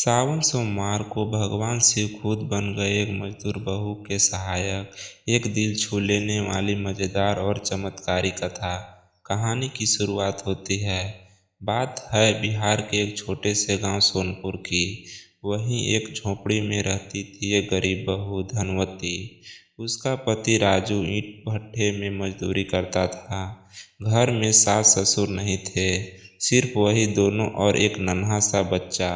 सावन सोमवार को भगवान शिव खुद बन गए एक मजदूर बहू के सहायक। एक दिल छू लेने वाली मजेदार और चमत्कारी कथा। कहानी की शुरुआत होती है। बात है बिहार के एक छोटे से गांव सोनपुर की। वहीं एक झोपड़ी में रहती थी एक गरीब बहू धनवती। उसका पति राजू ईंट भट्ठे में मजदूरी करता था। घर में सास ससुर नहीं थे, सिर्फ वही दोनों और एक नन्हा सा बच्चा।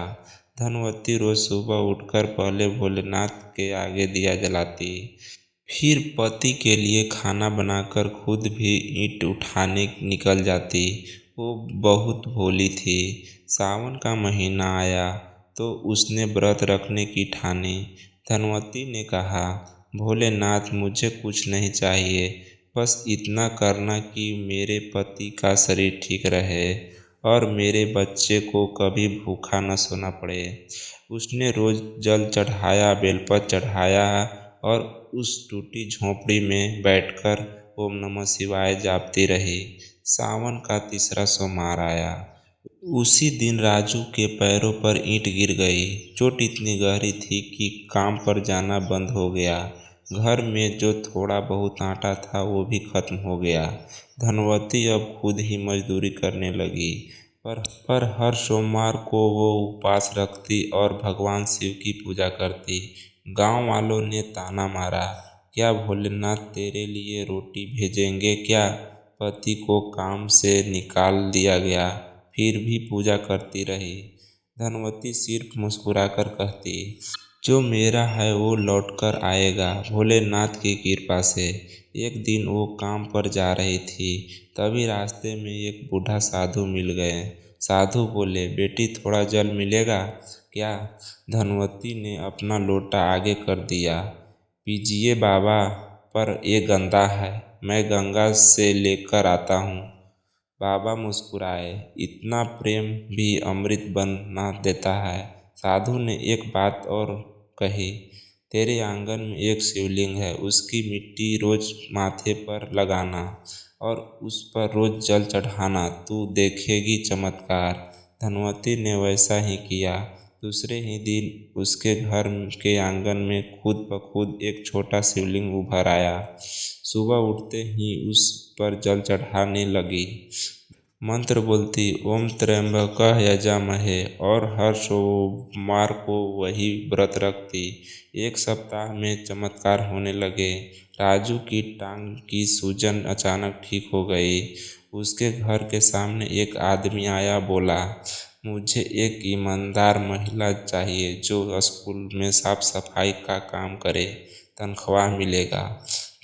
धनवती रोज सुबह उठकर पहले भोलेनाथ के आगे दिया जलाती, फिर पति के लिए खाना बनाकर खुद भी ईंट उठाने निकल जाती। वो बहुत भोली थी। सावन का महीना आया तो उसने व्रत रखने की ठानी। धनवती ने कहा, भोलेनाथ मुझे कुछ नहीं चाहिए, बस इतना करना कि मेरे पति का शरीर ठीक रहे और मेरे बच्चे को कभी भूखा न सोना पड़े। उसने रोज जल चढ़ाया, बेलपत्र चढ़ाया और उस टूटी झोंपड़ी में बैठकर ओम नमः शिवाय जापती रही। सावन का तीसरा सोमवार आया। उसी दिन राजू के पैरों पर ईंट गिर गई। चोट इतनी गहरी थी कि काम पर जाना बंद हो गया। घर में जो थोड़ा बहुत आटा था वो भी खत्म हो गया। धनवती अब खुद ही मजदूरी करने लगी, पर हर सोमवार को वो उपवास रखती और भगवान शिव की पूजा करती। गांव वालों ने ताना मारा, क्या भोलेनाथ तेरे लिए रोटी भेजेंगे क्या? पति को काम से निकाल दिया गया, फिर भी पूजा करती रही। धनवती सिर्फ मुस्कुराकर कहती, जो मेरा है वो लौटकर आएगा भोलेनाथ की कृपा से। एक दिन वो काम पर जा रही थी, तभी रास्ते में एक बूढ़ा साधु मिल गए। साधु बोले, बेटी थोड़ा जल मिलेगा क्या? धनवती ने अपना लोटा आगे कर दिया। पीजिए बाबा, पर ये गंदा है, मैं गंगा से लेकर आता हूँ। बाबा मुस्कुराए, इतना प्रेम भी अमृत बना देता है। साधु ने एक बात और कही, तेरे आंगन में एक शिवलिंग है, उसकी मिट्टी रोज माथे पर लगाना और उस पर रोज जल चढ़ाना, तू देखेगी चमत्कार। धनवती ने वैसा ही किया। दूसरे ही दिन उसके घर के आंगन में खुद ब खुद एक छोटा शिवलिंग उभर आया। सुबह उठते ही उस पर जल चढ़ाने लगी, मंत्र बोलती, ओम त्र्यंबकः यजामहे, और हर सोमवार को वही व्रत रखती। एक सप्ताह में चमत्कार होने लगे। राजू की टांग की सूजन अचानक ठीक हो गई। उसके घर के सामने एक आदमी आया, बोला, मुझे एक ईमानदार महिला चाहिए जो स्कूल में साफ सफाई का काम करे, तनख्वाह मिलेगा।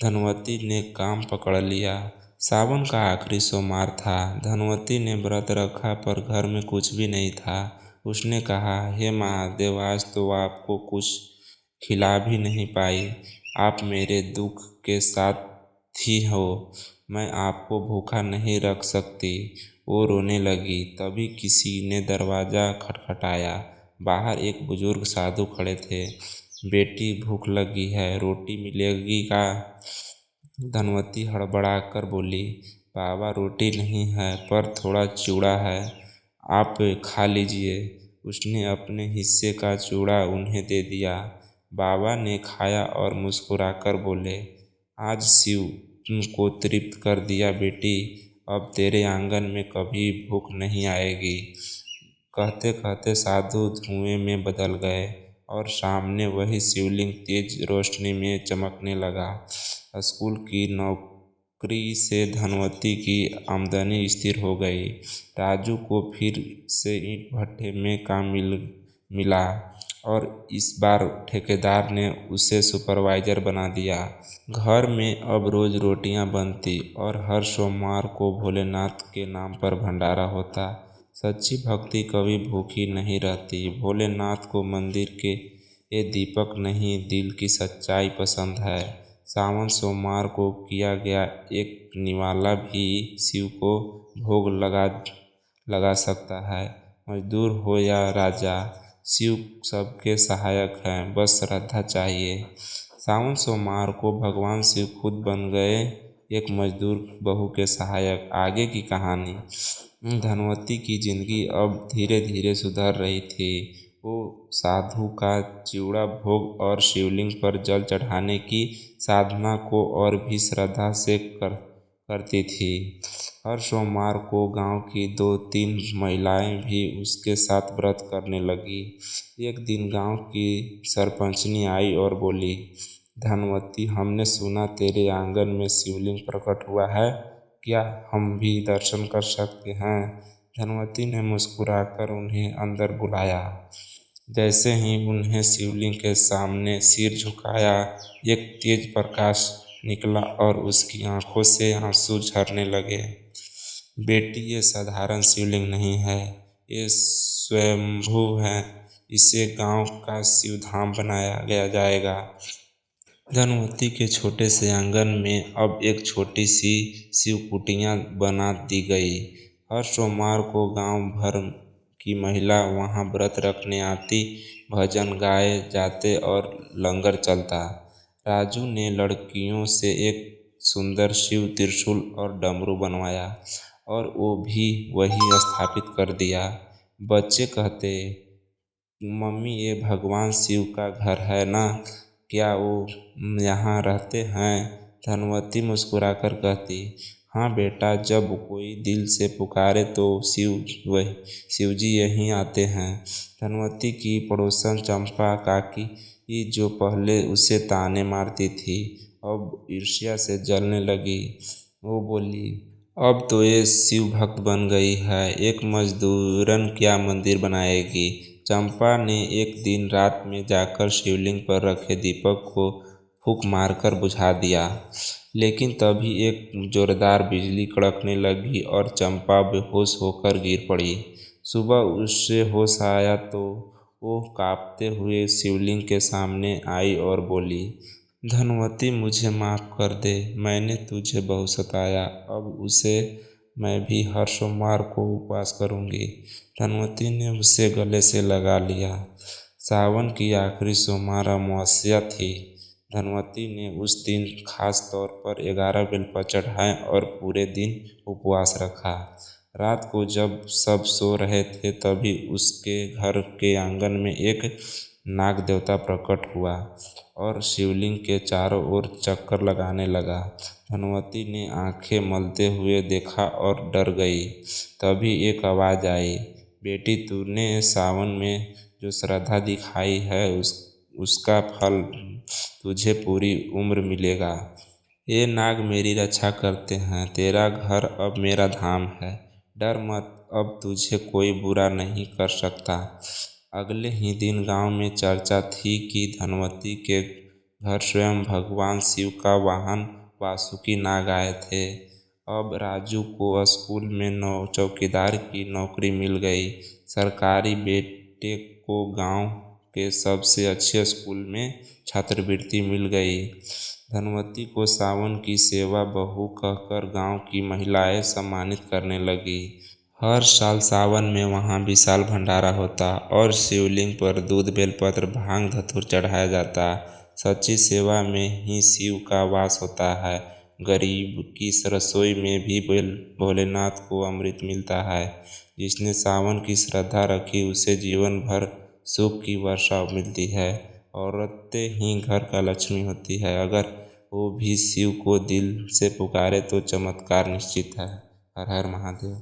धनवती ने काम पकड़ लिया। सावन का आखिरी सोमवार था। धनवती ने व्रत रखा पर घर में कुछ भी नहीं था। उसने कहा, हे महादेव, आज तो आपको कुछ खिला भी नहीं पाई। आप मेरे दुख के साथी हो, मैं आपको भूखा नहीं रख सकती। वो रोने लगी। तभी किसी ने दरवाज़ा खटखटाया। बाहर एक बुजुर्ग साधु खड़े थे। बेटी भूख लगी है, रोटी मिलेगी का? धनवती हड़बड़ाकर बोली, बाबा रोटी नहीं है, पर थोड़ा चूड़ा है, आप खा लीजिए। उसने अपने हिस्से का चूड़ा उन्हें दे दिया। बाबा ने खाया और मुस्कुराकर बोले, आज शिव तुमको तृप्त कर दिया बेटी, अब तेरे आंगन में कभी भूख नहीं आएगी। कहते कहते साधु धुएं में बदल गए और सामने वही शिवलिंग तेज रोशनी में चमकने लगा। स्कूल की नौकरी से धनवती की आमदनी स्थिर हो गई। राजू को फिर से ईंट भट्ठे में काम मिला और इस बार ठेकेदार ने उसे सुपरवाइजर बना दिया। घर में अब रोज रोटियां बनती और हर सोमवार को भोलेनाथ के नाम पर भंडारा होता। सच्ची भक्ति कभी भूखी नहीं रहती। भोलेनाथ को मंदिर के ये दीपक नहीं, दिल की सच्चाई पसंद है। सावन सोमवार को किया गया एक निवाला भी शिव को भोग लगा सकता है। मजदूर हो या राजा, शिव सबके सहायक हैं, बस श्रद्धा चाहिए। सावन सोमवार को भगवान शिव खुद बन गए एक मजदूर बहू के सहायक। आगे की कहानी। धनवती की जिंदगी अब धीरे धीरे सुधर रही थी। वो साधु का चिवड़ा भोग और शिवलिंग पर जल चढ़ाने की साधना को और भी श्रद्धा से करती थी। हर सोमवार को गांव की 2-3 महिलाएं भी उसके साथ व्रत करने लगी। एक दिन गांव की सरपंचनी आई और बोली, धनवती, हमने सुना तेरे आंगन में शिवलिंग प्रकट हुआ है, क्या हम भी दर्शन कर सकते हैं? धनवती ने मुस्कुराकर उन्हें अंदर बुलाया। जैसे ही उन्हें शिवलिंग के सामने सिर झुकाया, एक तेज प्रकाश निकला और उसकी आंखों से आंसू झरने लगे। बेटी, ये साधारण शिवलिंग नहीं है, ये स्वयंभू है। इसे गांव का शिवधाम बनाया गया जाएगा। धनवती के छोटे से आंगन में अब एक छोटी सी शिव कुटिया बना दी गई। हर सोमवार को गांव भर की महिला वहां व्रत रखने आती, भजन गाए जाते और लंगर चलता। राजू ने लड़कियों से एक सुंदर शिव त्रिशूल और डमरू बनवाया और वो भी वही स्थापित कर दिया। बच्चे कहते, मम्मी, ये भगवान शिव का घर है ना? क्या वो यहाँ रहते हैं? धनवती मुस्कुराकर कहती, हाँ बेटा, जब कोई दिल से पुकारे तो शिव जी यहीं आते हैं। धनवती की पड़ोसन चंपा काकी, जो पहले उसे ताने मारती थी, अब ईर्ष्या से जलने लगी। वो बोली, अब तो ये शिव भक्त बन गई है, एक मजदूरन क्या मंदिर बनाएगी। चंपा ने एक दिन रात में जाकर शिवलिंग पर रखे दीपक को फूंक मारकर बुझा दिया, लेकिन तभी एक जोरदार बिजली कड़कने लगी और चंपा बेहोश होकर गिर पड़ी। सुबह उससे होश आया तो वो कांपते हुए शिवलिंग के सामने आई और बोली, धनवती, मुझे माफ़ कर दे, मैंने तुझे बहुत सताया, अब उसे मैं भी हर सोमवार को उपवास करूँगी। धनवती ने उसे गले से लगा लिया। सावन की आखिरी सोमवार अमावस्या थी। धनवती ने उस दिन खास तौर पर 11 बेलपत्र चढ़ाए और पूरे दिन उपवास रखा। रात को जब सब सो रहे थे, तभी उसके घर के आंगन में एक नाग देवता प्रकट हुआ और शिवलिंग के चारों ओर चक्कर लगाने लगा। धनवती ने आंखें मलते हुए देखा और डर गई। तभी एक आवाज़ आई, बेटी, तूने सावन में जो श्रद्धा दिखाई है उसका फल तुझे पूरी उम्र मिलेगा। ये नाग मेरी रक्षा करते हैं, तेरा घर अब मेरा धाम है, डर मत, अब तुझे कोई बुरा नहीं कर सकता। अगले ही दिन गांव में चर्चा थी कि धनवती के घर स्वयं भगवान शिव का वाहन वासुकी नाग आए थे। अब राजू को स्कूल में चौकीदार की नौकरी मिल गई। सरकारी बेटे को गांव के सबसे अच्छे स्कूल में छात्रवृत्ति मिल गई। धनवती को सावन की सेवा बहू कहकर गांव की महिलाएं सम्मानित करने लगी। हर साल सावन में वहाँ विशाल भंडारा होता और शिवलिंग पर दूध, बेलपत्र, भांग, धतूर चढ़ाया जाता। सच्ची सेवा में ही शिव का वास होता है। गरीब की रसोई में भी भोलेनाथ को अमृत मिलता है। जिसने सावन की श्रद्धा रखी, उसे जीवन भर सुख की वर्षा मिलती है। औरतें ही घर का लक्ष्मी होती है। अगर वो भी शिव को दिल से पुकारे तो चमत्कार निश्चित है। हर हर महादेव।